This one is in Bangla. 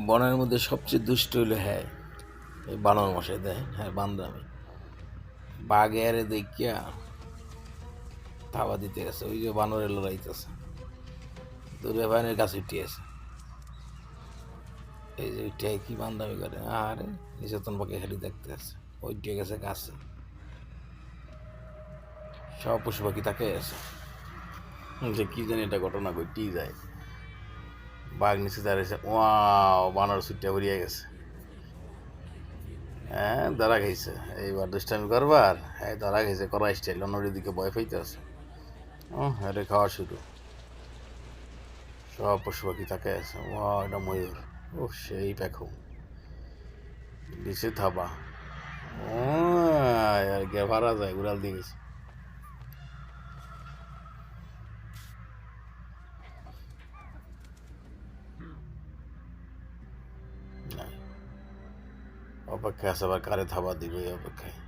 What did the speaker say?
বনের মধ্যে সবচেয়ে দুষ্ট হইলো হ্যাঁ এই বানর মশাই দেয় হ্যাঁ বান্দরামি বাঘে আরে দেখিয়া থাবা দিতে গেছে ওই যে বানরের লড়াইতেছে দূরে ভাইনের কাছে উঠিয়েছে এই যে উঠিয়াই কি বান্দামি করে আরে নিচেতন পাখি খালি দেখতে আছে ওই উঠে গেছে গাছে সব পশু পাখি তাকে আছে যে কি জানি এটা ঘটনা ঘটেই যায় বাঘ নিচে দাঁড়িয়েছে ওয়াও বানর ছুটে বেরিয়ে গেছে হ্যাঁ ধরা খাইছে এইবার দুষ্টামি করবার হ্যাঁ ধরা খাইছে করা স্টাইল অন্যের দিকে ভয় পাইতে আছে ও হ্যাঁ খাওয়া শুরু সব পশু পাখি তাকে আছে ও এটা ময়ূর ও সেই পেখম নিচে থাবা ও আর গে ভাড়া যায় উড়াল দিয়ে গেছে অপেক্ষায় আছে আবার কারে থাবা দিবে এই অপেক্ষায়